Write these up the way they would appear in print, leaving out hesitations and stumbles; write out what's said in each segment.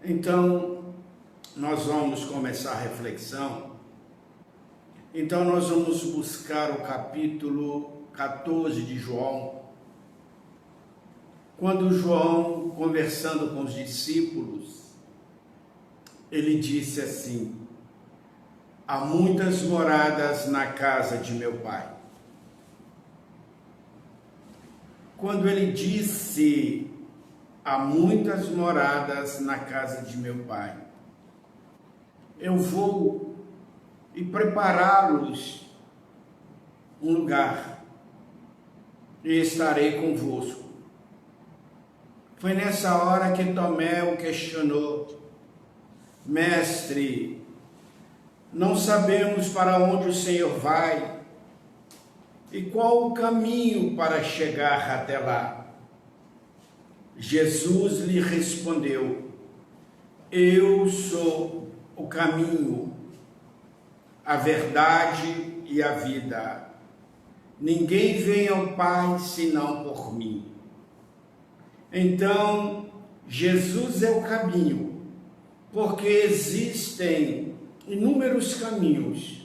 Então, nós vamos começar a reflexão. Então, nós vamos buscar o capítulo 14 de João. Quando João, conversando com os discípulos, ele disse assim: há muitas moradas na casa de meu Pai. Quando ele disse há muitas moradas na casa de meu Pai, eu vou e prepará-los um lugar e estarei convosco. Foi nessa hora que Tomé o questionou: Mestre, não sabemos para onde o Senhor vai e qual o caminho para chegar até lá. Jesus lhe respondeu: eu sou o caminho, a verdade e a vida. Ninguém vem ao Pai senão por mim. Então, Jesus é o caminho, porque existem inúmeros caminhos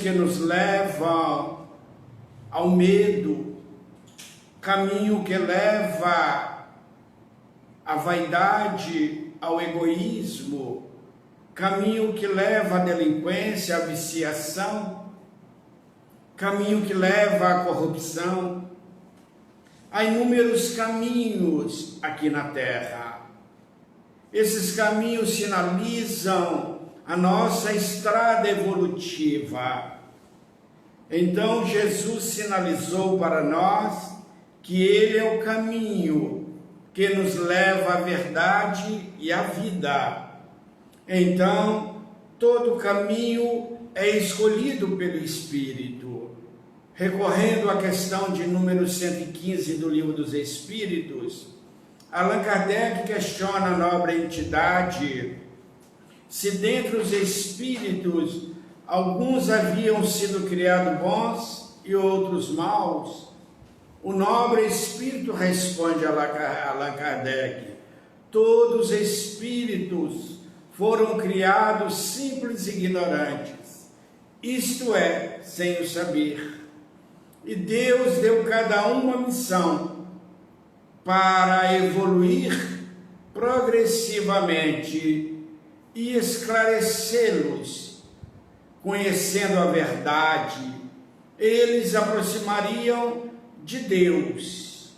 que nos levam ao medo, caminho que leva à vaidade, ao egoísmo, caminho que leva à delinquência, à viciação, caminho que leva à corrupção. Há inúmeros caminhos aqui na terra. Esses caminhos sinalizam a nossa estrada evolutiva. Então Jesus sinalizou para nós que Ele é o caminho que nos leva à verdade e à vida. Então, todo caminho é escolhido pelo Espírito. Recorrendo à questão de número 115 do Livro dos Espíritos, Allan Kardec questiona a nobre entidade se dentre os espíritos alguns haviam sido criados bons e outros maus. O nobre espírito responde a Allan Kardec: todos os espíritos foram criados simples e ignorantes, isto é, sem o saber. E Deus deu cada um uma missão para evoluir progressivamente e esclarecê-los. Conhecendo a verdade, eles aproximariam de Deus.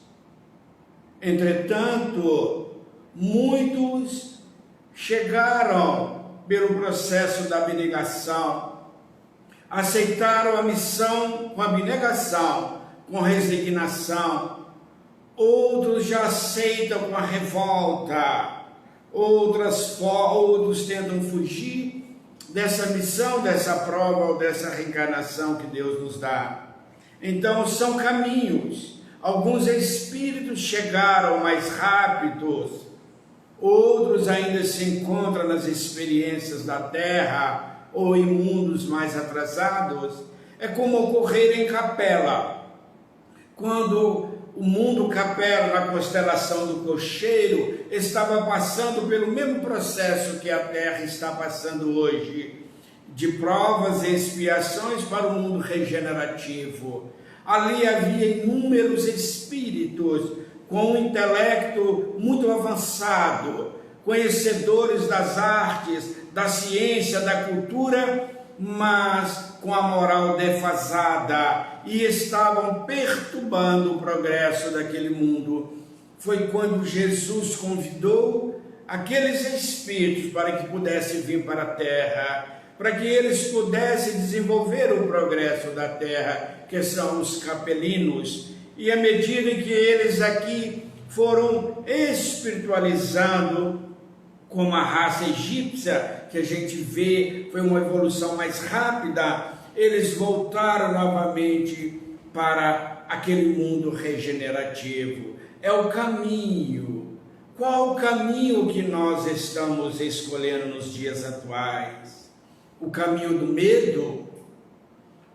Entretanto, muitos chegaram pelo processo da abnegação, aceitaram a missão com abnegação, com resignação. Outros já aceitam com a revolta, outros tentam fugir dessa missão, dessa prova ou dessa reencarnação que Deus nos dá. Então são caminhos. Alguns espíritos chegaram mais rápidos, outros ainda se encontram nas experiências da Terra ou em mundos mais atrasados. É como ocorrer em Capela. Quando o mundo Capela, na constelação do Cocheiro, estava passando pelo mesmo processo que a Terra está passando hoje, de provas e expiações para o mundo regenerativo. Ali havia inúmeros espíritos com um intelecto muito avançado, conhecedores das artes, da ciência, da cultura, mas com a moral defasada, e estavam perturbando o progresso daquele mundo. Foi quando Jesus convidou aqueles espíritos para que pudessem vir para a Terra, para que eles pudessem desenvolver o progresso da Terra, que são os capelinos. E à medida que eles aqui foram espiritualizando, como a raça egípcia, que a gente vê, foi uma evolução mais rápida, eles voltaram novamente para aquele mundo regenerativo. É o caminho. Qual o caminho que nós estamos escolhendo nos dias atuais? O caminho do medo?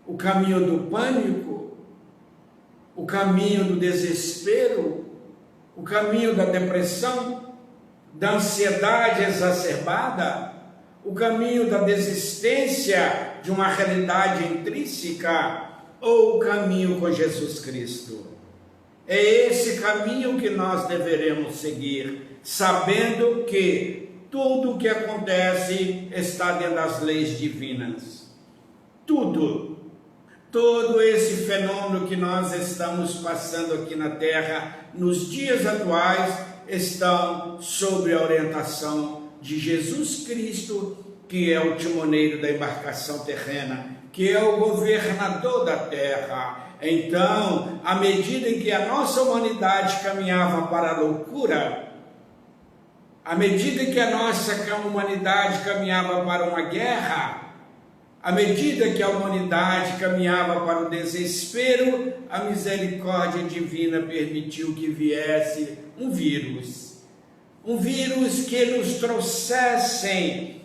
O caminho do pânico? O caminho do desespero? O caminho da depressão? da ansiedade exacerbada, o caminho da desistência de uma realidade intrínseca, ou o caminho com Jesus Cristo? É esse caminho que nós deveremos seguir, sabendo que tudo o que acontece está dentro das leis divinas. Tudo. Todo esse fenômeno que nós estamos passando aqui na Terra, nos dias atuais, estão sob a orientação de Jesus Cristo, que é o timoneiro da embarcação terrena, que é o governador da Terra. Então, à medida em que a nossa humanidade caminhava para a loucura, à medida que a nossa humanidade caminhava para uma guerra, à medida que a humanidade caminhava para o desespero, a misericórdia divina permitiu que viesse um vírus que nos trouxesse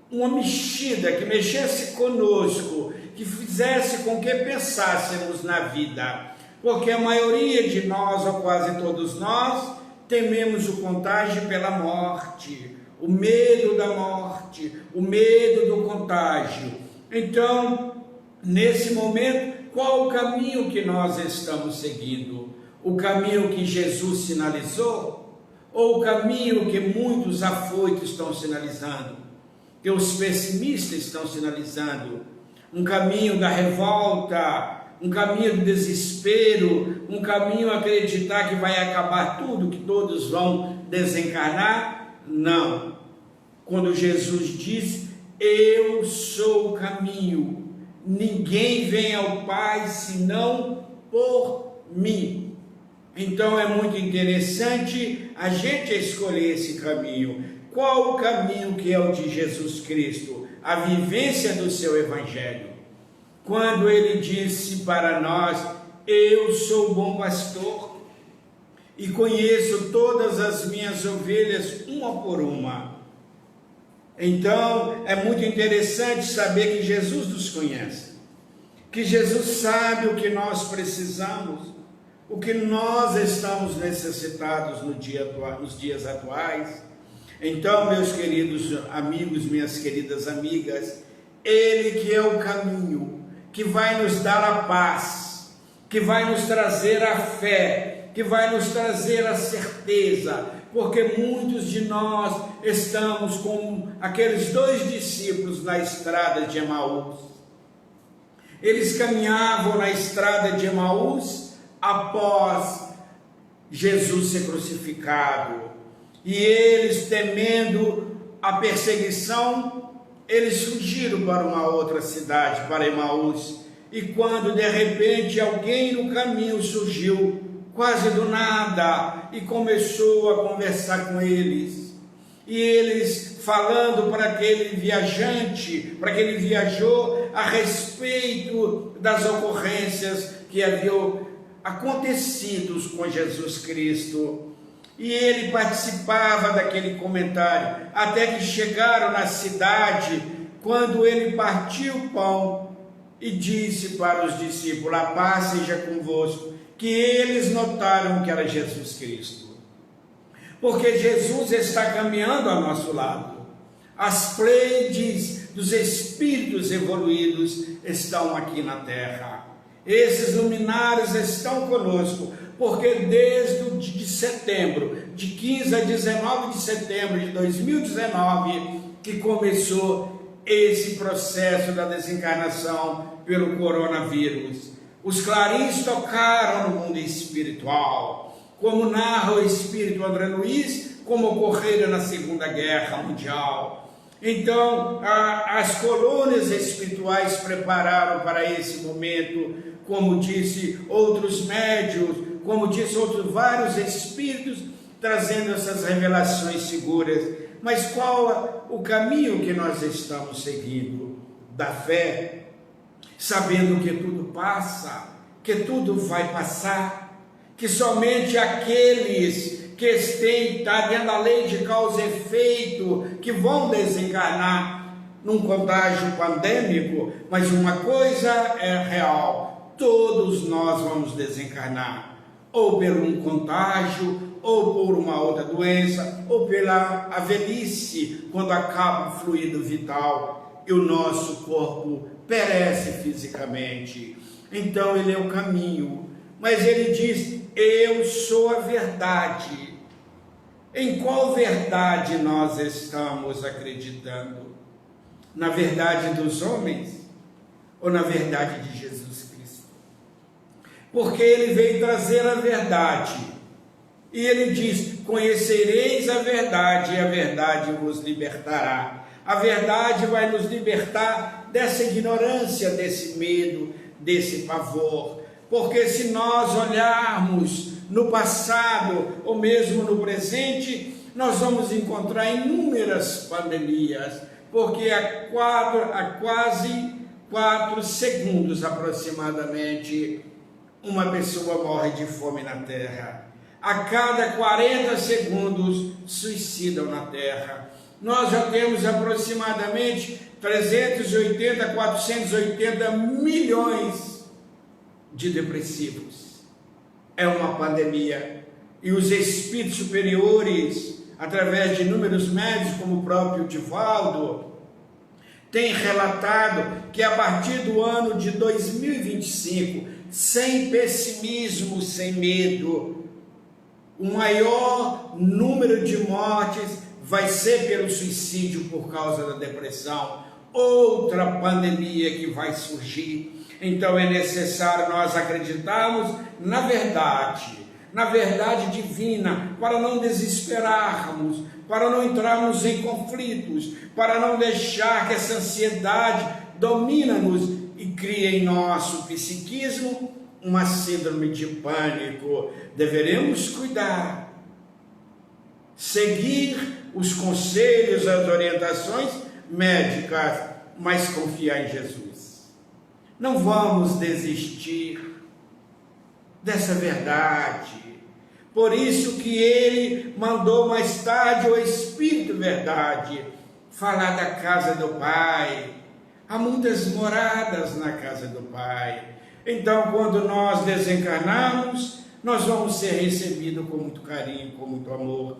uma mexida, que mexesse conosco, que fizesse com que pensássemos na vida, porque a maioria de nós, ou quase todos nós, tememos o contágio pela morte, o medo da morte, o medo do contágio. Então, nesse momento, qual o caminho que nós estamos seguindo? O caminho que Jesus sinalizou? Ou o caminho que muitos afoitos estão sinalizando? Que os pessimistas estão sinalizando? Um caminho da revolta, um caminho do desespero, um caminho a acreditar que vai acabar tudo, que todos vão desencarnar? Não. Quando Jesus diz: eu sou o caminho, ninguém vem ao Pai senão por mim. Então é muito interessante a gente escolher esse caminho. Qual o caminho que é o de Jesus Cristo? A vivência do seu Evangelho. Quando ele disse para nós: eu sou o bom pastor e conheço todas as minhas ovelhas uma por uma. Então, é muito interessante saber que Jesus nos conhece, que Jesus sabe o que nós precisamos, o que nós estamos necessitados nos dias atuais. Então, meus queridos amigos, minhas queridas amigas, Ele que é o caminho, que vai nos dar a paz, que vai nos trazer a fé, que vai nos trazer a certeza, porque muitos de nós estamos como aqueles dois discípulos na estrada de Emaús. Eles caminhavam na estrada de Emaús após Jesus ser crucificado, e eles, temendo a perseguição, eles fugiram para uma outra cidade, para Emaús. E quando de repente alguém no caminho surgiu, quase do nada, e começou a conversar com eles, e eles falando para aquele viajante, para aquele viajou a respeito das ocorrências que haviam acontecido com Jesus Cristo, e ele participava daquele comentário, até que chegaram na cidade, quando ele partiu o pão e disse para os discípulos: a paz seja convosco, que eles notaram que era Jesus Cristo, porque Jesus está caminhando ao nosso lado. As pleiades dos espíritos evoluídos estão aqui na Terra, esses luminares estão conosco, porque desde de setembro, de 15 a 19 de setembro de 2019, que começou esse processo da desencarnação pelo coronavírus. Os clarins tocaram no mundo espiritual, como narra o espírito André Luiz, como ocorrera na Segunda Guerra Mundial. Então, as colônias espirituais prepararam para esse momento, como disse outros médios, como disse outros vários espíritos, trazendo essas revelações seguras. Mas qual o caminho que nós estamos seguindo? Da fé, sabendo que tudo passa, que tudo vai passar, que somente aqueles que está dentro da lei de causa e efeito, que vão desencarnar num contágio pandêmico, mas uma coisa é real: todos nós vamos desencarnar, ou por um contágio, ou por uma outra doença, ou pela a velhice, quando acaba o fluido vital e o nosso corpo perece fisicamente. Então ele é o caminho, mas ele diz: eu sou a verdade. Em qual verdade nós estamos acreditando? Na verdade dos homens ou na verdade de Jesus Cristo? Porque ele veio trazer a verdade. E ele diz: conhecereis a verdade e a verdade vos libertará. A verdade vai nos libertar dessa ignorância, desse medo, desse pavor. Porque se nós olharmos no passado ou mesmo no presente, nós vamos encontrar inúmeras pandemias, porque a quase 4 segundos aproximadamente, uma pessoa morre de fome na terra. A cada 40 segundos suicidam na terra. Nós já temos aproximadamente 380, 480 milhões de depressivos. É uma pandemia. E os espíritos superiores, através de inúmeros médios, como o próprio Divaldo, tem relatado que a partir do ano de 2025, sem pessimismo, sem medo, o maior número de mortes vai ser pelo suicídio por causa da depressão, outra pandemia que vai surgir. Então é necessário nós acreditarmos na verdade divina, para não desesperarmos, para não entrarmos em conflitos, para não deixar que essa ansiedade domine-nos e crie em nosso psiquismo uma síndrome de pânico. Deveremos cuidar, seguir os conselhos, as orientações médicas, mas confiar em Jesus. Não vamos desistir dessa verdade. Por isso que ele mandou mais tarde o Espírito Verdade falar da casa do Pai. Há muitas moradas na casa do Pai. Então, quando nós desencarnarmos, nós vamos ser recebidos com muito carinho, com muito amor.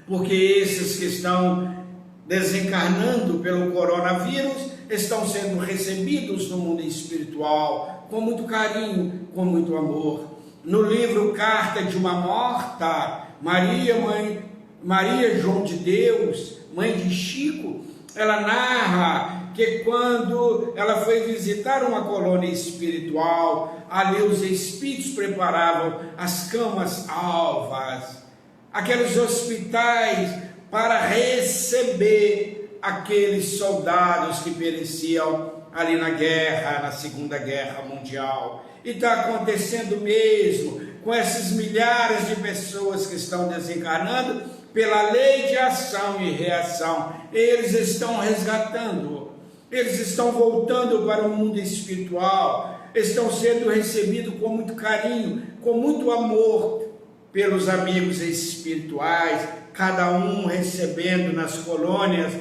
Porque esses que estão desencarnando pelo coronavírus estão sendo recebidos no mundo espiritual com muito carinho, com muito amor. No livro Carta de uma Morta, Maria João de Deus, mãe de Chico, ela narra que quando ela foi visitar uma colônia espiritual, ali os espíritos preparavam as camas alvas, aqueles hospitais para receber aqueles soldados que pereciam ali na guerra, na Segunda Guerra Mundial. E está acontecendo mesmo com esses milhares de pessoas que estão desencarnando pela lei de ação e reação. Eles estão resgatando, eles estão voltando para o mundo espiritual, estão sendo recebidos com muito carinho, com muito amor pelos amigos espirituais, cada um recebendo nas colônias,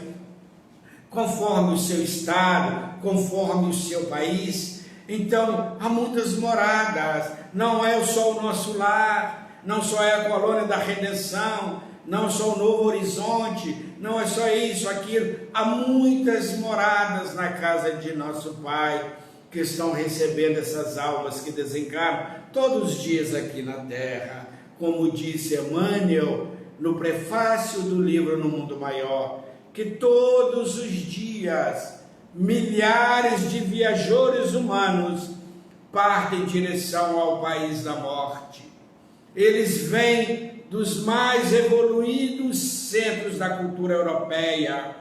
conforme o seu estado, conforme o seu país. Então, há muitas moradas, não é só o nosso lar, não só é a colônia da redenção, não só o Novo Horizonte, não é só isso, aquilo. Há muitas moradas na casa de nosso Pai, que estão recebendo essas almas que desencarnam todos os dias aqui na Terra. Como disse Emmanuel no prefácio do livro No Mundo Maior, que todos os dias milhares de viajores humanos partem em direção ao país da morte. Eles vêm dos mais evoluídos centros da cultura europeia,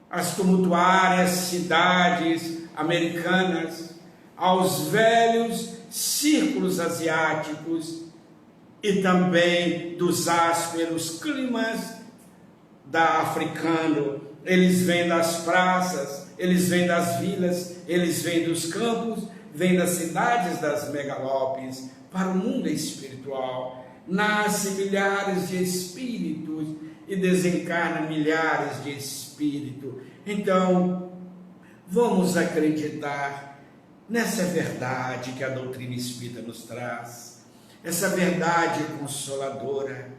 as tumultuárias cidades americanas, aos velhos círculos asiáticos e também dos ásperos climas da africano. Eles vêm das praças, eles vêm das vilas, eles vêm dos campos, vêm das cidades das megalópolis para o mundo espiritual. Nascem milhares de espíritos e desencarnam milhares de espíritos. Então, vamos acreditar nessa verdade que a doutrina espírita nos traz. essa verdade consoladora,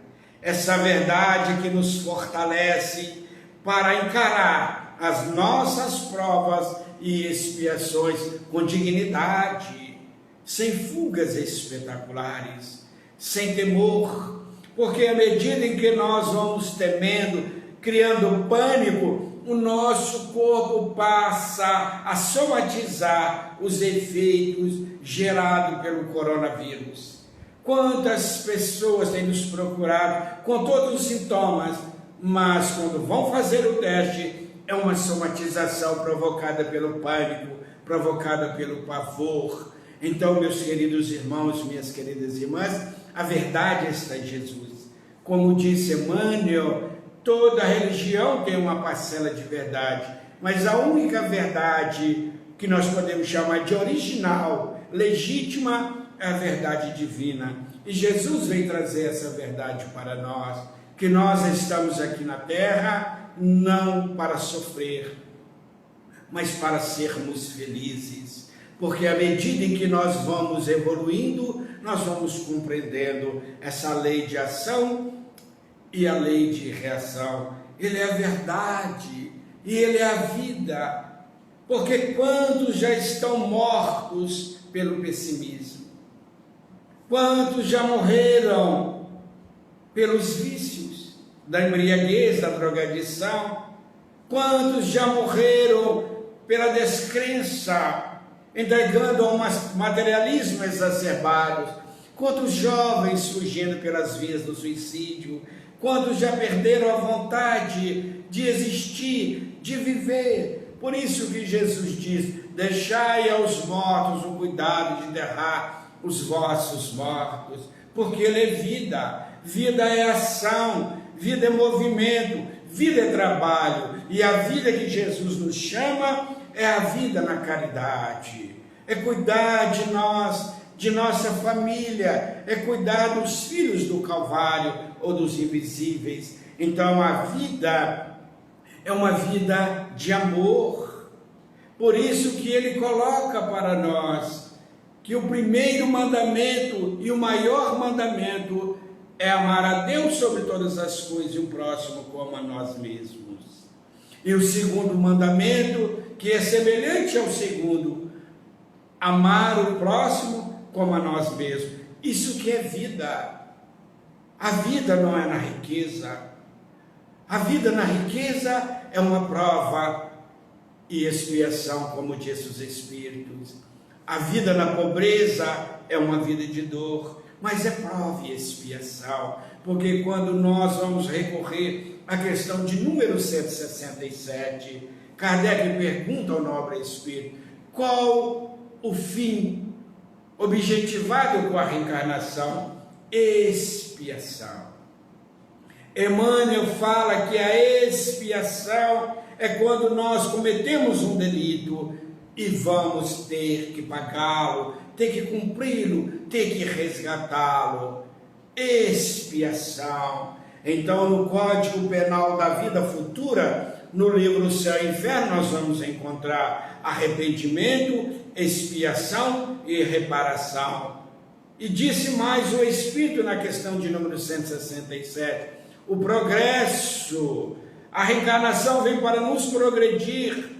essa verdade que nos fortalece para encarar as nossas provas e expiações com dignidade, sem fugas espetaculares, sem temor, porque à medida em que nós vamos temendo, criando pânico, o nosso corpo passa a somatizar os efeitos gerados pelo coronavírus. Quantas pessoas têm nos procurado com todos os sintomas, mas quando vão fazer o teste, é uma somatização provocada pelo pânico, provocada pelo pavor. Então, meus queridos irmãos, minhas queridas irmãs, a verdade está em Jesus. Como disse Emmanuel, toda religião tem uma parcela de verdade, mas a única verdade que nós podemos chamar de original, legítima, é a verdade divina. E Jesus vem trazer essa verdade para nós, que nós estamos aqui na terra não para sofrer, mas para sermos felizes. Porque à medida em que nós vamos evoluindo, nós vamos compreendendo essa lei de ação e a lei de reação. Ele é a verdade e ele é a vida. Porque quantos já estão mortos pelo pessimismo? Quantos já morreram pelos vícios, da embriaguez, da drogadição? Quantos já morreram pela descrença, entregando a um materialismo exacerbado? Quantos jovens fugindo pelas vias do suicídio? Quantos já perderam a vontade de existir, de viver? Por isso que Jesus diz: deixai aos mortos o cuidado de enterrar os vossos mortos, porque ele é vida. Vida é ação, vida é movimento, vida é trabalho, e a vida que Jesus nos chama é a vida na caridade, é cuidar de nós, de nossa família, é cuidar dos filhos do Calvário ou dos invisíveis. Então a vida é uma vida de amor. Por isso que ele coloca para nós que o primeiro mandamento e o maior mandamento é amar a Deus sobre todas as coisas e o próximo como a nós mesmos. E o segundo mandamento, que é semelhante ao segundo, amar o próximo como a nós mesmos. Isso que é vida. A vida não é na riqueza. A vida na riqueza é uma prova e expiação, como diz os Espíritos. A vida na pobreza é uma vida de dor, mas é prova e expiação, porque quando nós vamos recorrer à questão de número 167, Kardec pergunta ao nobre Espírito: qual o fim objetivado com a reencarnação? Expiação. Emmanuel fala que a expiação é quando nós cometemos um delito e vamos ter que pagá-lo, ter que cumpri-lo, ter que resgatá-lo. Expiação. Então, no Código Penal da Vida Futura, no livro Céu e Inferno, nós vamos encontrar arrependimento, expiação e reparação. E disse mais o Espírito na questão de número 167, o progresso, a reencarnação vem para nos progredir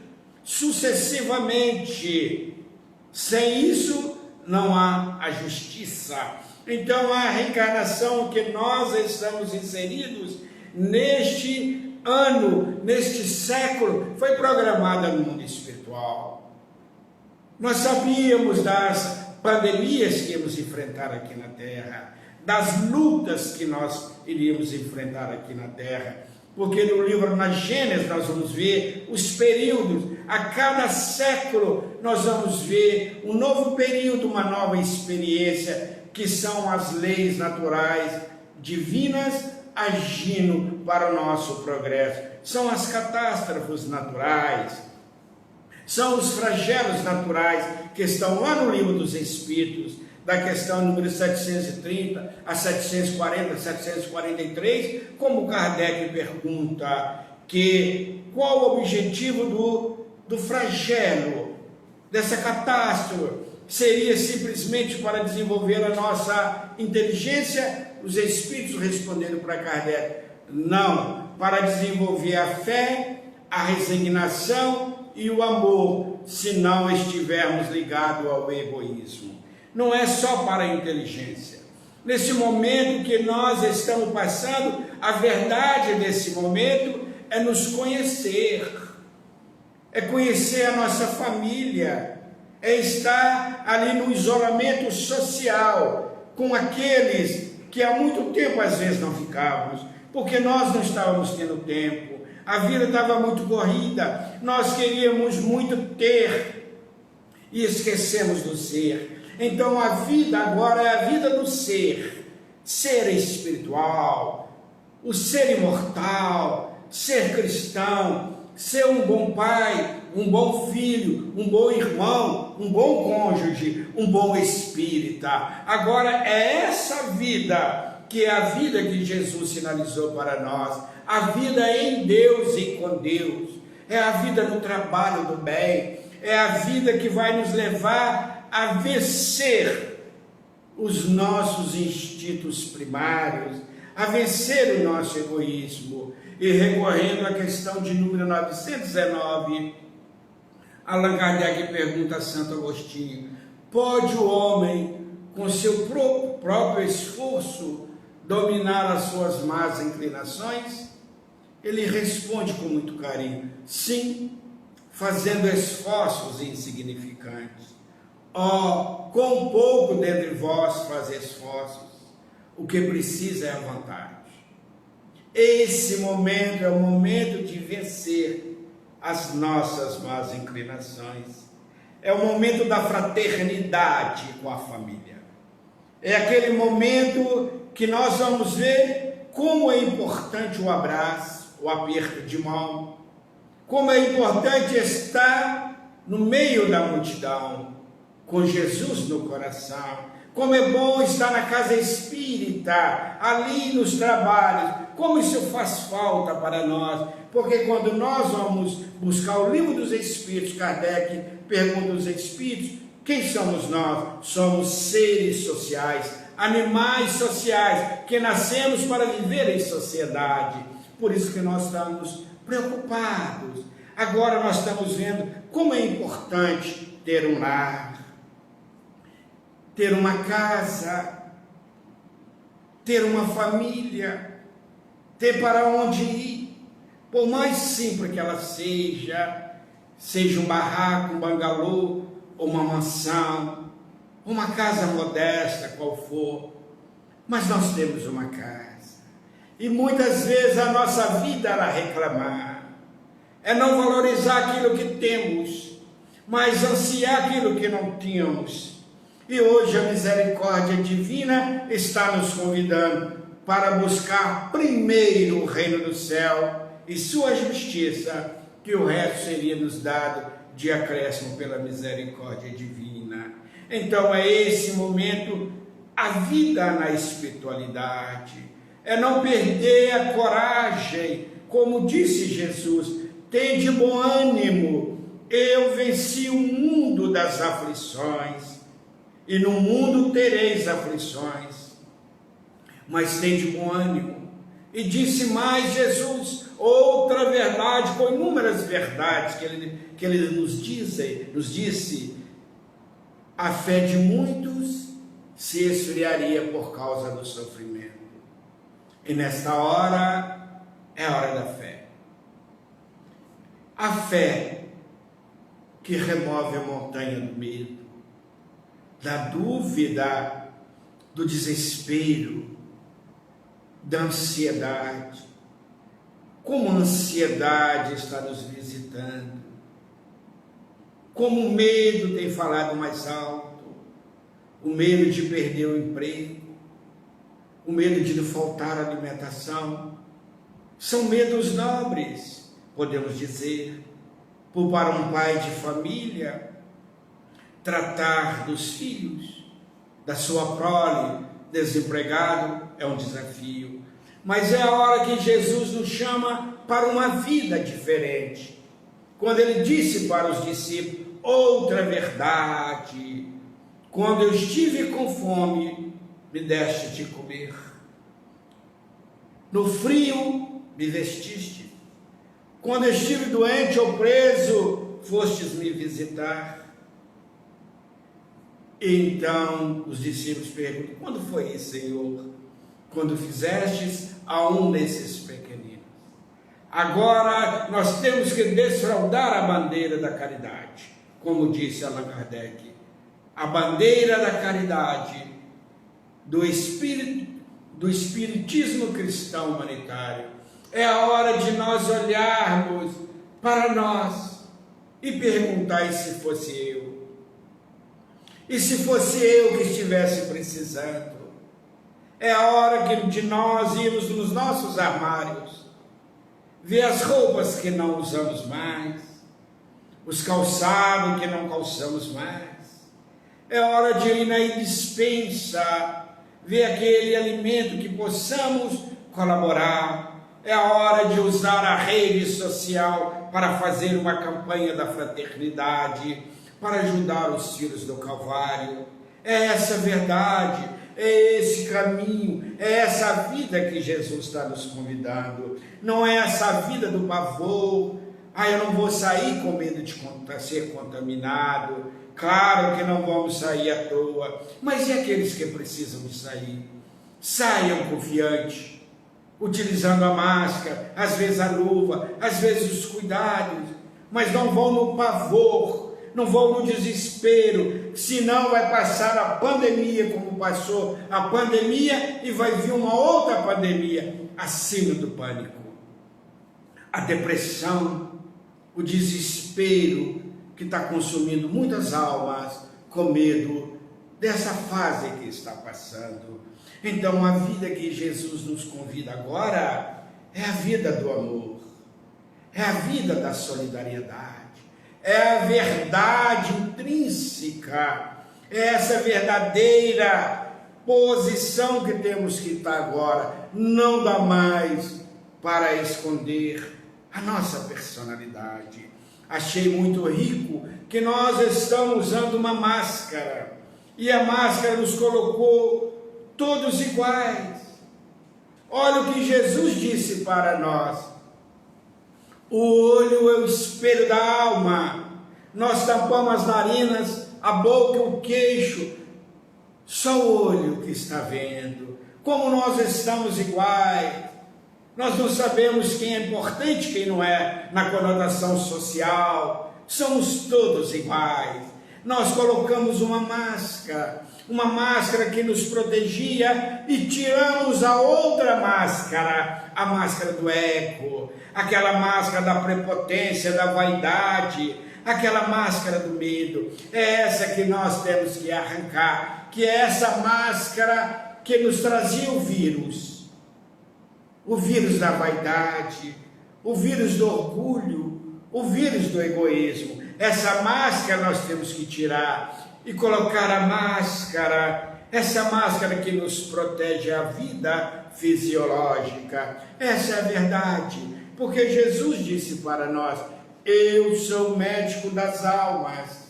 sucessivamente. Sem isso não há a justiça. Então a reencarnação que nós estamos inseridos neste ano, neste século, foi programada no mundo espiritual. Nós sabíamos das pandemias que íamos enfrentar aqui na Terra, das lutas que nós iríamos enfrentar aqui na Terra, porque no livro na Gênesis nós vamos ver os períodos, a cada século nós vamos ver um novo período, uma nova experiência, que são as leis naturais divinas agindo para o nosso progresso. São as catástrofes naturais, são os flagelos naturais que estão lá no livro dos Espíritos, da questão número 730 a 740, 743, como Kardec pergunta que qual o objetivo do flagelo, dessa catástrofe, seria simplesmente para desenvolver a nossa inteligência? Os Espíritos responderam para Kardec: não, para desenvolver a fé, a resignação e o amor, se não estivermos ligados ao egoísmo. Não é só para a inteligência. Nesse momento que nós estamos passando, a verdade desse momento é nos conhecer, é conhecer a nossa família, é estar ali no isolamento social, com aqueles que há muito tempo às vezes não ficávamos, porque nós não estávamos tendo tempo, a vida estava muito corrida, nós queríamos muito ter e esquecemos do ser. Então a vida agora é a vida do ser, ser espiritual, o ser imortal, ser cristão, ser um bom pai, um bom filho, um bom irmão, um bom cônjuge, um bom espírita. Agora é essa vida que é a vida que Jesus sinalizou para nós, a vida em Deus e com Deus, é a vida no trabalho do bem, é a vida que vai nos levar a vencer os nossos instintos primários, a vencer o nosso egoísmo. E recorrendo à questão de número 919, Allan Kardec pergunta a Santo Agostinho: pode o homem, com seu próprio esforço, dominar as suas más inclinações? Ele responde com muito carinho: sim, fazendo esforços insignificantes. Ó, quão pouco dentre vós faz esforços, o que precisa é a vontade. Esse momento é o momento de vencer as nossas más inclinações. É o momento da fraternidade com a família. É aquele momento que nós vamos ver como é importante o abraço, o aperto de mão, como é importante estar no meio da multidão, com Jesus no coração. Como é bom estar na casa espírita, ali nos trabalhos, como isso faz falta para nós, porque quando nós vamos buscar o livro dos Espíritos, Kardec pergunta aos Espíritos: quem somos nós? Somos seres sociais, animais sociais, que nascemos para viver em sociedade, por isso que nós estamos preocupados. Agora nós estamos vendo como é importante ter um lar, ter uma casa, ter uma família, ter para onde ir, por mais simples que ela seja um barraco, um bangalô, ou uma mansão, uma casa modesta, qual for, mas nós temos uma casa, e muitas vezes a nossa vida era reclamar, é não valorizar aquilo que temos, mas ansiar aquilo que não tínhamos. E hoje a misericórdia divina está nos convidando para buscar primeiro o reino do céu e sua justiça, que o resto seria nos dado de acréscimo pela misericórdia divina. Então é esse momento, a vida na espiritualidade, é não perder a coragem, como disse Jesus: tende bom ânimo, eu venci o mundo das aflições. E no mundo tereis aflições, mas tende bom ânimo. E disse mais Jesus outra verdade, com inúmeras verdades que ele nos disse: a fé de muitos se esfriaria por causa do sofrimento. E nesta hora é a hora da fé. A fé que remove a montanha do medo, da dúvida, do desespero, da ansiedade. Como a ansiedade está nos visitando, como o medo tem falado mais alto, o medo de perder o emprego, o medo de faltar alimentação, são medos nobres, podemos dizer, para um pai de família, tratar dos filhos, da sua prole, desempregado, é um desafio. Mas é a hora que Jesus nos chama para uma vida diferente. Quando ele disse para os discípulos: outra verdade Quando eu estive com fome, me deste de comer. No frio, me vestiste. Quando eu estive doente ou preso, fostes me visitar. Então os discípulos perguntam: quando foi isso, Senhor? Quando fizestes a um desses pequeninos. Agora nós temos que desfraldar a bandeira da caridade, como disse Allan Kardec. A bandeira da caridade, do espiritismo cristão humanitário. É a hora de nós olharmos para nós e perguntar: e se fosse eu? E se fosse eu que estivesse precisando? É a hora de nós irmos nos nossos armários, ver as roupas que não usamos mais, os calçados que não calçamos mais. É hora de ir na despensa, ver aquele alimento que possamos colaborar. É a hora de usar a rede social para fazer uma campanha da fraternidade, para ajudar os filhos do Calvário. É essa a verdade, é esse caminho, é essa vida que Jesus está nos convidando. Não é essa vida do pavor: eu não vou sair com medo de ser contaminado. Claro que não vamos sair à toa, mas e aqueles que precisam sair? Saiam confiantes, utilizando a máscara, às vezes a luva, às vezes os cuidados, mas não vão no pavor, não vão no desespero, senão vai passar a pandemia como passou a pandemia e vai vir uma outra pandemia acima do pânico. A depressão, o desespero que está consumindo muitas almas com medo dessa fase que está passando. Então a vida que Jesus nos convida agora é a vida do amor, é a vida da solidariedade, é a verdade intrínseca, é essa verdadeira posição que temos que estar agora. Não dá mais para esconder a nossa personalidade. Achei muito rico que nós estamos usando uma máscara, e a máscara nos colocou todos iguais. Olha o que Jesus disse para nós: o olho é o espelho da alma. Nós tampamos as narinas, a boca, o queixo, só o olho que está vendo. Como nós estamos iguais, nós não sabemos quem é importante, quem não é, na conotação social. Somos todos iguais. Nós colocamos uma máscara que nos protegia, e tiramos a outra máscara, a máscara do ego, aquela máscara da prepotência, da vaidade, aquela máscara do medo. É essa que nós temos que arrancar, que é essa máscara que nos trazia o vírus da vaidade, o vírus do orgulho, o vírus do egoísmo. Essa máscara nós temos que tirar e colocar a máscara, essa máscara que nos protege a vida fisiológica. Essa é a verdade, porque Jesus disse para nós: eu sou o médico das almas,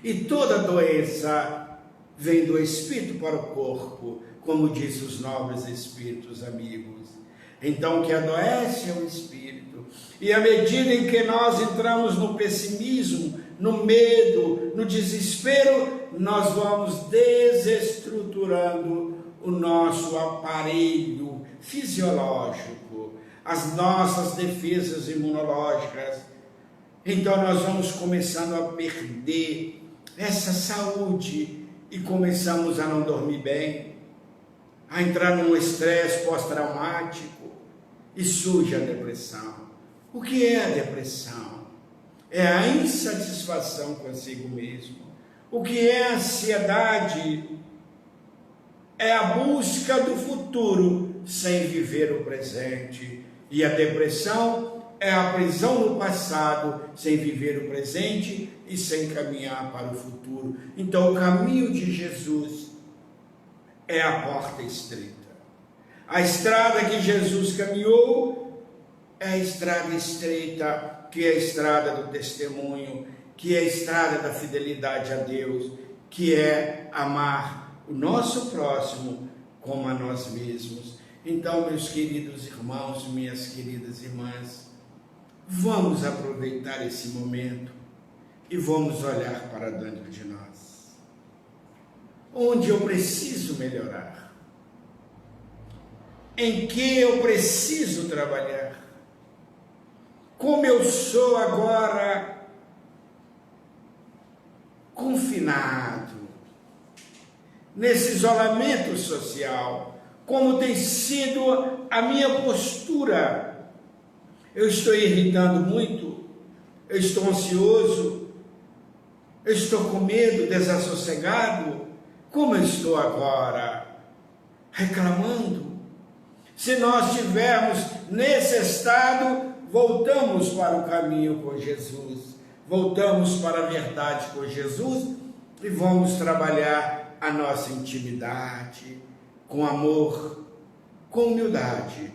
e toda doença vem do espírito para o corpo, como diz os nobres espíritos amigos. Então, o que adoece é o espírito, e à medida em que nós entramos no pessimismo, no medo, no desespero, nós vamos desestruturando o nosso aparelho fisiológico, as nossas defesas imunológicas. Então nós vamos começando a perder essa saúde e começamos a não dormir bem, a entrar num estresse pós-traumático, e surge a depressão. O que é a depressão? É a insatisfação consigo mesmo. O que é a ansiedade? É a busca do futuro sem viver o presente. E a depressão é a prisão no passado sem viver o presente e sem caminhar para o futuro. Então o caminho de Jesus é a porta estreita. A estrada que Jesus caminhou é a estrada estreita, que é a estrada do testemunho, que é a estrada da fidelidade a Deus, que é amar o nosso próximo como a nós mesmos. Então, meus queridos irmãos, minhas queridas irmãs, vamos aproveitar esse momento e vamos olhar para dentro de nós. Onde eu preciso melhorar? Em que eu preciso trabalhar? Como eu sou agora confinado, nesse isolamento social, como tem sido a minha postura? Eu estou irritando muito, eu estou ansioso, eu estou com medo, desassossegado. Como eu estou agora? Reclamando. Se nós estivermos nesse estado, voltamos para o caminho com Jesus, voltamos para a verdade com Jesus e vamos trabalhar a nossa intimidade com amor, com humildade.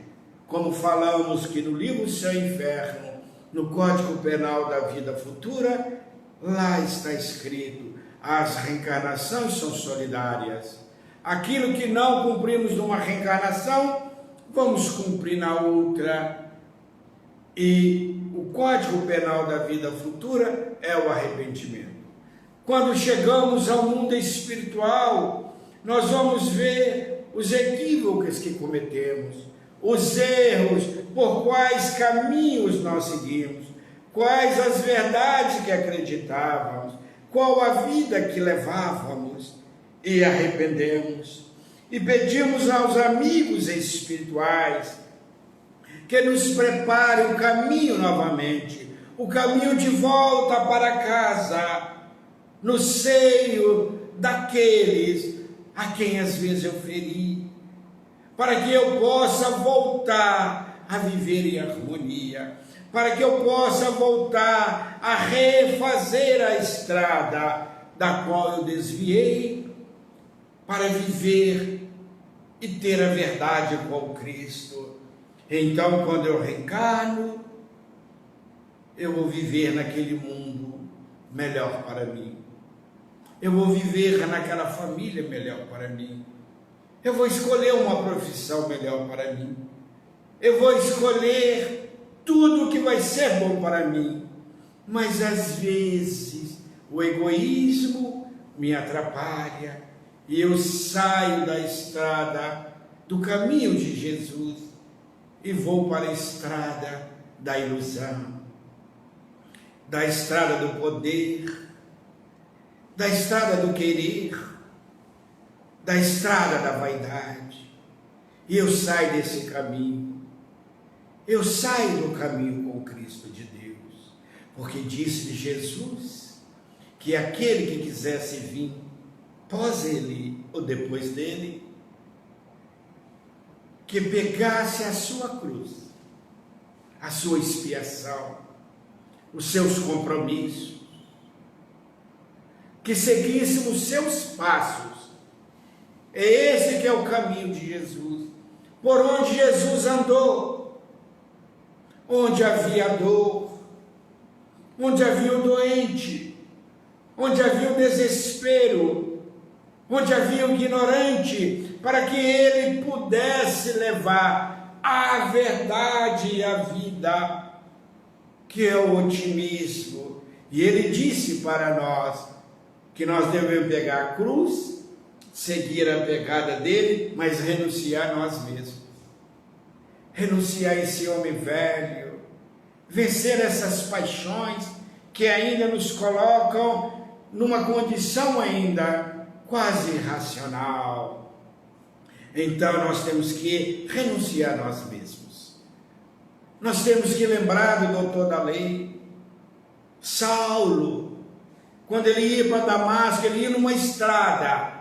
Como falamos que no livro Céu e Inferno, no Código Penal da Vida Futura, lá está escrito: as reencarnações são solidárias. Aquilo que não cumprimos numa reencarnação, vamos cumprir na outra. E o Código Penal da Vida Futura é o arrependimento. Quando chegamos ao mundo espiritual, nós vamos ver os equívocos que cometemos, os erros, por quais caminhos nós seguimos, quais as verdades que acreditávamos, qual a vida que levávamos, e arrependemos. E pedimos aos amigos espirituais que nos preparem o caminho novamente, o caminho de volta para casa, no seio daqueles a quem às vezes eu feri, para que eu possa voltar a viver em harmonia, para que eu possa voltar a refazer a estrada da qual eu desviei, para viver e ter a verdade com Cristo. Então, quando eu reencarno, eu vou viver naquele mundo melhor para mim. Eu vou viver naquela família melhor para mim. Eu vou escolher uma profissão melhor para mim. Eu vou escolher tudo que vai ser bom para mim. Mas às vezes o egoísmo me atrapalha e eu saio da estrada do caminho de Jesus e vou para a estrada da ilusão, da estrada do poder, da estrada do querer, da estrada da vaidade. E eu saio desse caminho. Eu saio do caminho com Cristo de Deus, porque disse Jesus que aquele que quisesse vir após ele ou depois dele, que pegasse a sua cruz, a sua expiação, os seus compromissos, que seguisse os seus passos. É esse que é o caminho de Jesus, por onde Jesus andou, onde havia dor, onde havia o doente, onde havia o desespero, onde havia o ignorante, para que ele pudesse levar a verdade e a vida, que é o otimismo. E ele disse para nós que nós devemos pegar a cruz, seguir a pegada dele, mas renunciar a nós mesmos. Renunciar a esse homem velho, vencer essas paixões que ainda nos colocam numa condição ainda quase irracional. Então nós temos que renunciar a nós mesmos. Nós temos que lembrar do doutor da lei, Saulo, quando ele ia para Damasco, ele ia numa estrada.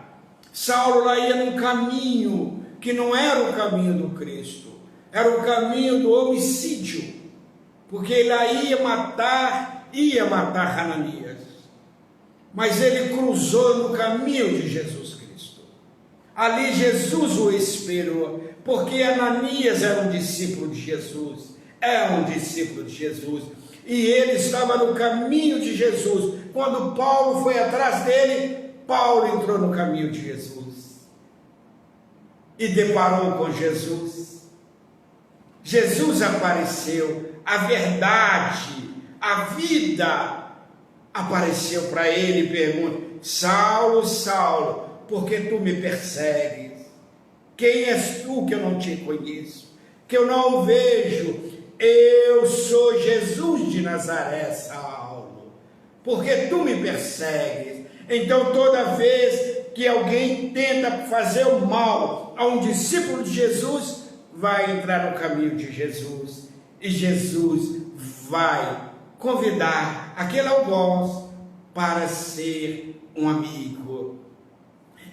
Saulo lá ia num caminho que não era o caminho do Cristo, era o caminho do homicídio, porque ele lá ia matar Ananias. Mas ele cruzou no caminho de Jesus Cristo. Ali Jesus o esperou, porque Ananias era um discípulo de Jesus, e ele estava no caminho de Jesus. Quando Paulo foi atrás dele, Paulo entrou no caminho de Jesus e deparou com Jesus. Jesus apareceu, a verdade, a vida apareceu para ele e pergunta: Saulo, Saulo, por que tu me persegues? Quem és tu que eu não te conheço, que eu não o vejo? Eu sou Jesus de Nazaré, Saulo, porque tu me persegues. Então toda vez que alguém tenta fazer o mal a um discípulo de Jesus, vai entrar no caminho de Jesus, e Jesus vai convidar aquele algoz para ser um amigo.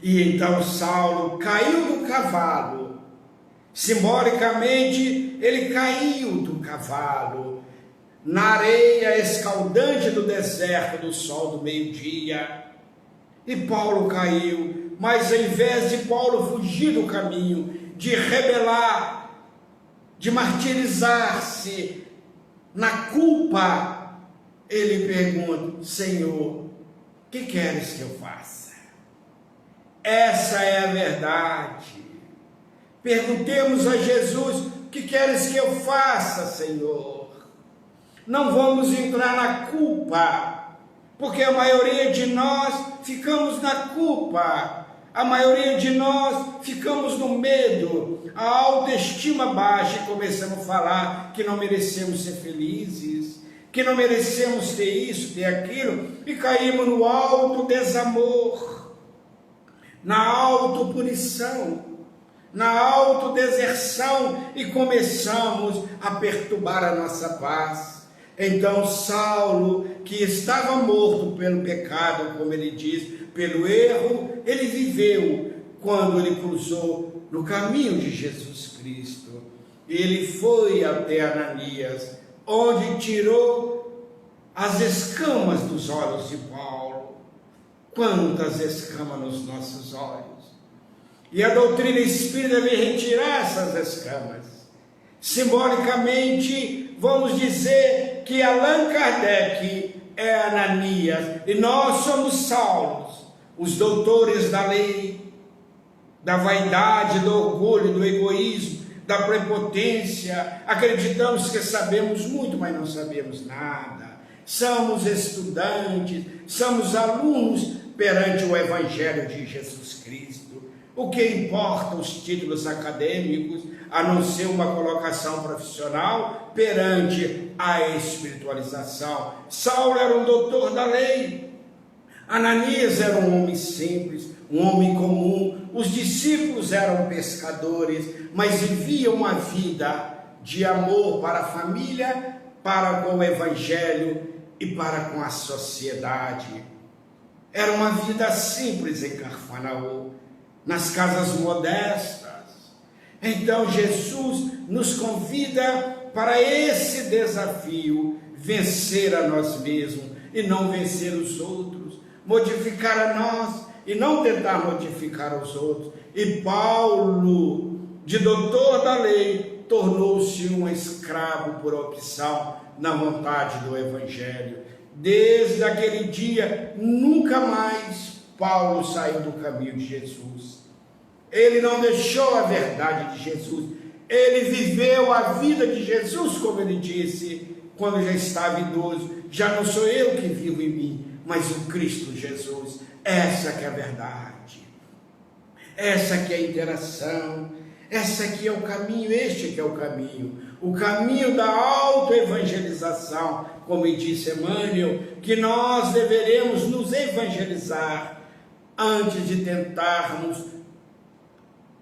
E então Saulo caiu do cavalo. Simbolicamente, ele caiu do cavalo na areia escaldante do deserto, do sol do meio-dia. E Paulo caiu, mas ao invés de Paulo fugir do caminho, de rebelar, de martirizar-se na culpa, ele pergunta: Senhor, que queres que eu faça? Essa é a verdade. Perguntemos a Jesus: o que queres que eu faça, Senhor? Não vamos entrar na culpa, porque a maioria de nós ficamos na culpa, a maioria de nós ficamos no medo, a autoestima baixa, e começamos a falar que não merecemos ser felizes, que não merecemos ter isso, ter aquilo, e caímos no alto desamor, na autopunição, na autodeserção, e começamos a perturbar a nossa paz. Então Saulo, que estava morto pelo pecado, como ele diz, pelo erro, ele viveu quando ele cruzou no caminho de Jesus Cristo. Ele foi até Ananias, onde tirou as escamas dos olhos de Paulo. Quantas escamas nos nossos olhos! E a doutrina espírita vem retirar essas escamas. Simbolicamente, vamos dizer que Allan Kardec é Ananias e nós somos Saulos, os doutores da lei, da vaidade, do orgulho, do egoísmo, da prepotência. Acreditamos que sabemos muito, mas não sabemos nada. Somos estudantes, somos alunos perante o Evangelho de Jesus Cristo. O que importa os títulos acadêmicos, a não ser uma colocação profissional perante a espiritualização? Saulo era um doutor da lei, Ananias era um homem simples, um homem comum, os discípulos eram pescadores, mas viviam uma vida de amor para a família, para com o Evangelho e para com a sociedade. Era uma vida simples em Cafarnaum, nas casas modestas. Então Jesus nos convida para esse desafio: vencer a nós mesmos e não vencer os outros, modificar a nós e não tentar modificar os outros. E Paulo, de doutor da lei, tornou-se um escravo por opção, na vontade do Evangelho. Desde aquele dia, nunca mais Paulo saiu do caminho de Jesus. Ele não deixou a verdade de Jesus. Ele viveu a vida de Jesus, como ele disse, quando já estava idoso. Já não sou eu que vivo em mim, mas o Cristo Jesus. Essa que é a verdade. Essa que é a interação. Essa que é o caminho, este que é o caminho. O caminho da autoevangelização, como disse Emmanuel, que nós deveremos nos evangelizar antes de tentarmos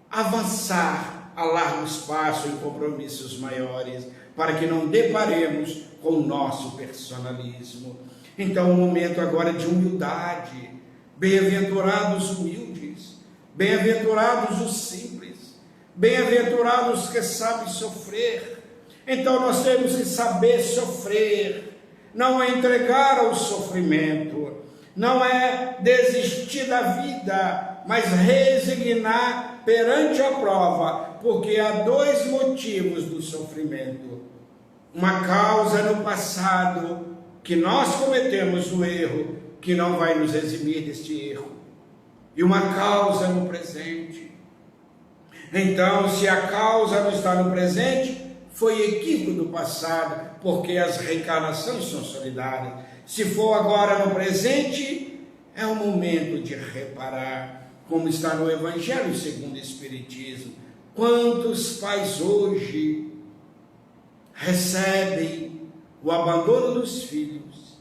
avançar a largo espaço em compromissos maiores, para que não deparemos com o nosso personalismo. Então, um momento agora de humildade. Bem-aventurados os humildes, bem-aventurados os simples, bem-aventurados que sabem sofrer. Então nós temos que saber sofrer, não é entregar ao sofrimento, não é desistir da vida, mas resignar perante a prova, porque há dois motivos do sofrimento: uma causa no passado, que nós cometemos o erro, que não vai nos eximir deste erro, e uma causa no presente. Então, se a causa não está no presente, foi equívoco do passado, porque as reencarnações são solidárias. Se for agora no presente, é o momento de reparar, como está no Evangelho segundo o Espiritismo. Quantos pais hoje recebem o abandono dos filhos,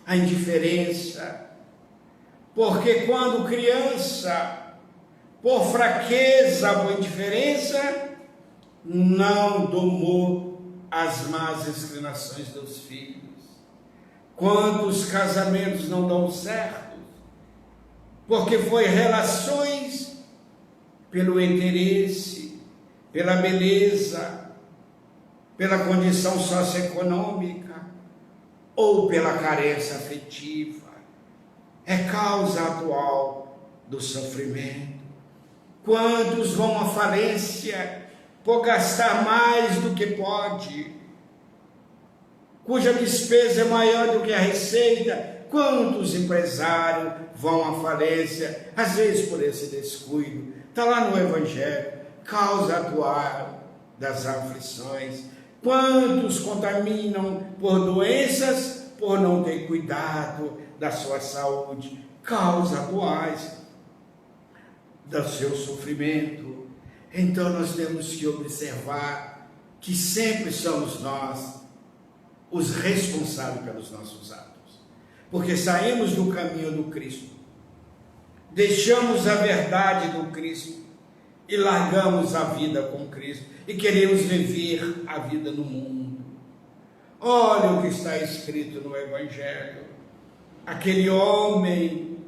a indiferença, porque quando criança, por fraqueza ou indiferença, não domou as más inclinações dos filhos. Quantos casamentos não dão certo, porque foi relações pelo interesse, pela beleza, pela condição socioeconômica ou pela carência afetiva. É causa atual do sofrimento. Quantos vão à falência por gastar mais do que pode, cuja despesa é maior do que a receita? Quantos empresários vão à falência, às vezes por esse descuido? Está lá no Evangelho, causa atual das aflições. Quantos contaminam por doenças, por não ter cuidado da sua saúde? Causas atuais do seu sofrimento. Então nós temos que observar que sempre somos nós os responsáveis pelos nossos atos, porque saímos do caminho do Cristo, deixamos a verdade do Cristo e largamos a vida com Cristo e queremos viver a vida no mundo. Olha o que está escrito no Evangelho. Aquele homem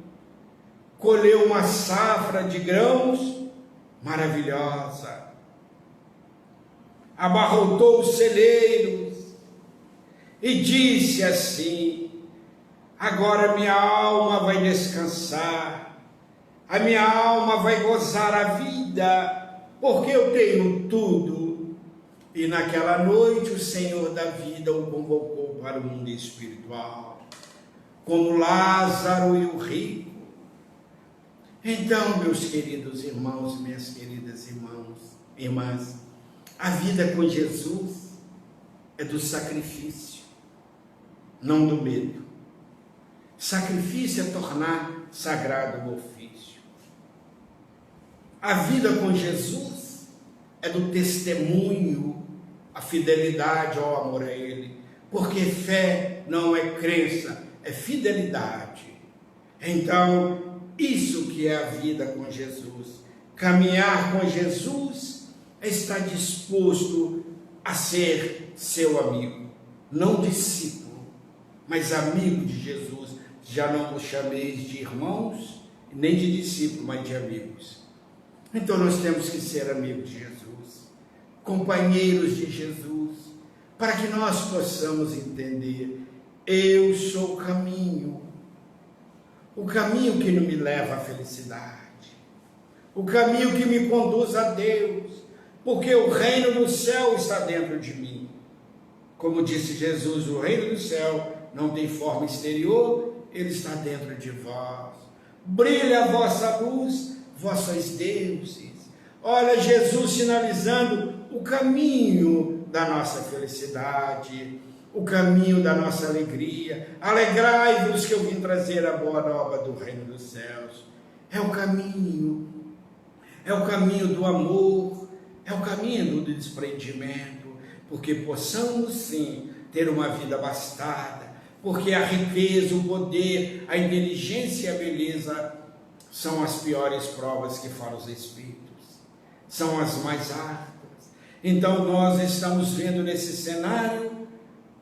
colheu uma safra de grãos maravilhosa, abarrotou os celeiros e disse assim: agora minha alma vai descansar, a minha alma vai gozar a vida, porque eu tenho tudo. E naquela noite o Senhor da vida o convocou para o mundo espiritual, como Lázaro e o rico. Então, meus queridos irmãos, minhas queridas irmãs, a vida com Jesus é do sacrifício, não do medo. Sacrifício é tornar sagrado o ofício. A vida com Jesus é do testemunho, a fidelidade ao amor a Ele, porque fé não é crença, é fidelidade. Então, isso que é a vida com Jesus. Caminhar com Jesus é estar disposto a ser seu amigo, não discípulo, mas amigo de Jesus. Já não nos chameis de irmãos, nem de discípulos, mas de amigos. Então nós temos que ser amigos de Jesus, companheiros de Jesus, para que nós possamos entender: eu sou o caminho que me leva à felicidade, o caminho que me conduz a Deus, porque o reino do céu está dentro de mim. Como disse Jesus, o reino do céu não tem forma exterior, ele está dentro de vós. Brilha a vossa luz, vós sois deuses. Olha Jesus sinalizando o caminho da nossa felicidade, o caminho da nossa alegria. Alegrai-vos que eu vim trazer a boa nova do reino dos céus. É o caminho do amor, é o caminho do desprendimento, porque possamos sim ter uma vida abastada, porque a riqueza, o poder, a inteligência e a beleza são as piores provas que falam os espíritos, são as mais árduas. Então nós estamos vendo nesse cenário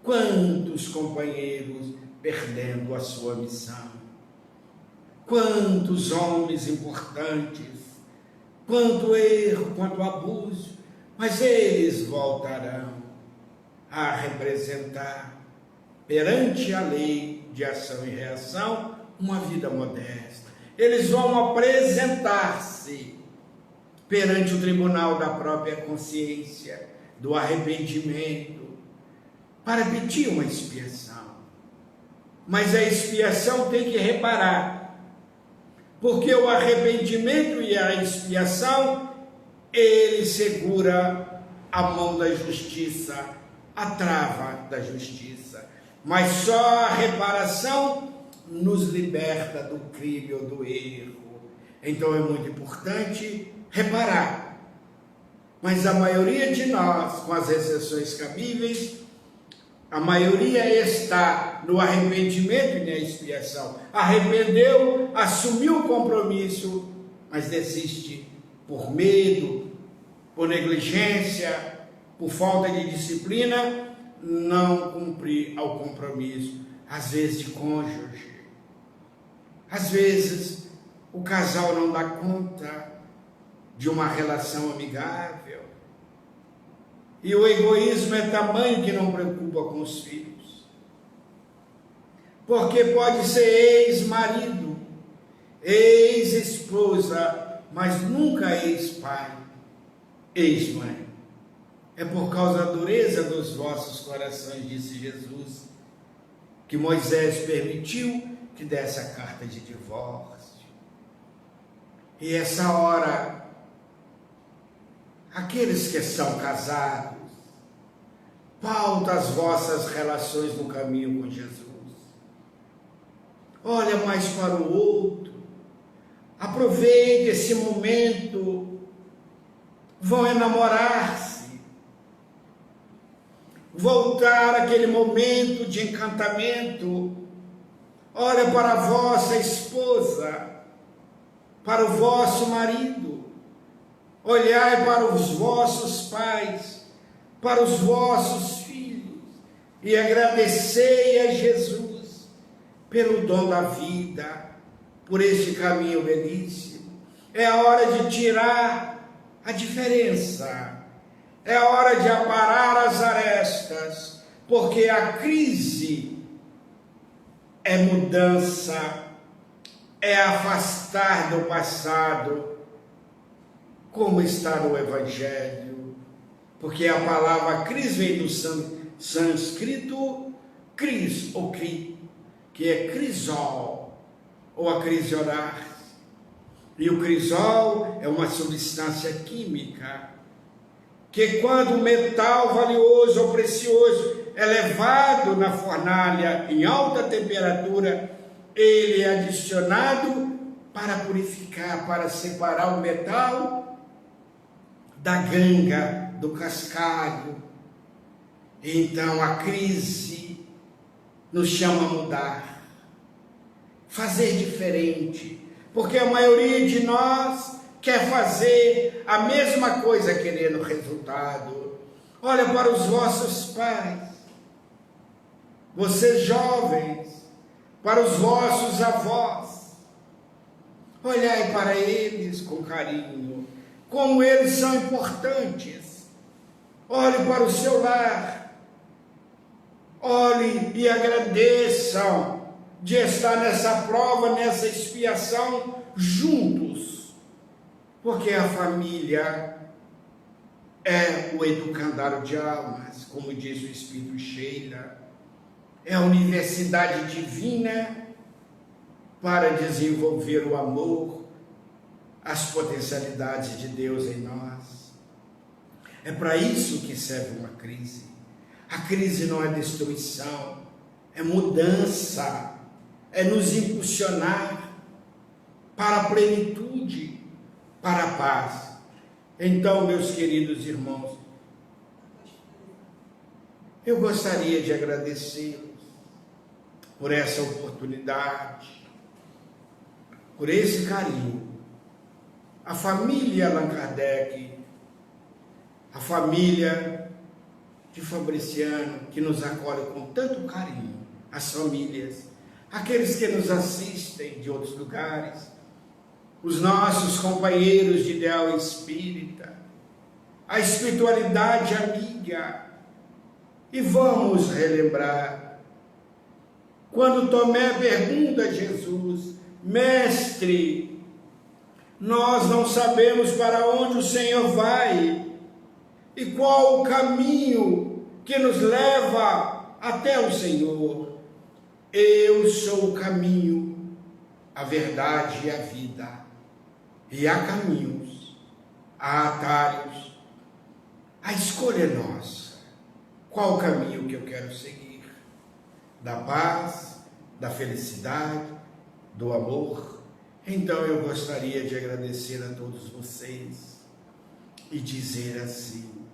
quantos companheiros perdendo a sua missão, quantos homens importantes, quanto erro, quanto abuso, mas eles voltarão a representar perante a lei de ação e reação uma vida modesta. Eles vão apresentar-se perante o tribunal da própria consciência, do arrependimento, para pedir uma expiação. Mas a expiação tem que reparar porque o arrependimento e a expiação, ele segura a mão da justiça, a trava da justiça, mas só a reparação nos liberta do crime ou do erro. Então é muito importante reparar, mas a maioria de nós, com as exceções cabíveis, a maioria está no arrependimento e na expiação. Arrependeu, assumiu o compromisso, mas desiste por medo, por negligência, por falta de disciplina, não cumprir ao compromisso. Às vezes de cônjuge, às vezes o casal não dá conta de uma relação amigável. E o egoísmo é tamanho que não preocupa com os filhos. Porque pode ser ex-marido, ex-esposa, mas nunca ex-pai, ex-mãe. É por causa da dureza dos vossos corações, disse Jesus, que Moisés permitiu que desse a carta de divórcio. E essa hora, aqueles que são casados, pauta as vossas relações no caminho com Jesus. Olha mais para o outro, aproveite esse momento, vão enamorar-se, voltar àquele momento de encantamento. Olha para a vossa esposa, para o vosso marido, olhai para os vossos pais, para os vossos filhos, e agradecei a Jesus pelo dom da vida, por este caminho belíssimo. É a hora de tirar a diferença, é a hora de aparar as arestas, porque a crise é mudança, é afastar do passado, como está no Evangelho, porque a palavra crise vem do sânscrito cris, ou cri, que é crisol, ou acrisionar. E o crisol é uma substância química, que quando o metal valioso ou precioso é levado na fornalha em alta temperatura, ele é adicionado para purificar, para separar o metal da ganga, do cascalho. Então a crise nos chama a mudar, fazer diferente, porque a maioria de nós quer fazer a mesma coisa querendo resultado. Olha para os vossos pais, vocês jovens, para os vossos avós, olhai para eles com carinho, como eles são importantes. Olhe para o seu lar, olhe e agradeçam de estar nessa prova, nessa expiação juntos, porque a família é o educandário de almas, como diz o Espírito Sheila, é a universidade divina para desenvolver o amor, as potencialidades de Deus em nós. É para isso que serve uma crise. A crise não é destruição, é mudança, é nos impulsionar para a plenitude, para a paz. Então, meus queridos irmãos, eu gostaria de agradecer por essa oportunidade, por esse carinho. A família Allan Kardec, a família de Fabriciano, que nos acolhe com tanto carinho, as famílias, aqueles que nos assistem de outros lugares, os nossos companheiros de ideal espírita, a espiritualidade amiga. E vamos relembrar, quando Tomé pergunta a Jesus: Mestre, nós não sabemos para onde o Senhor vai, e qual o caminho que nos leva até o Senhor. Eu sou o caminho, a verdade e a vida. E há caminhos, há atalhos. A escolha é nossa. Qual o caminho que eu quero seguir? Da paz, da felicidade, do amor? Então eu gostaria de agradecer a todos vocês e dizer assim: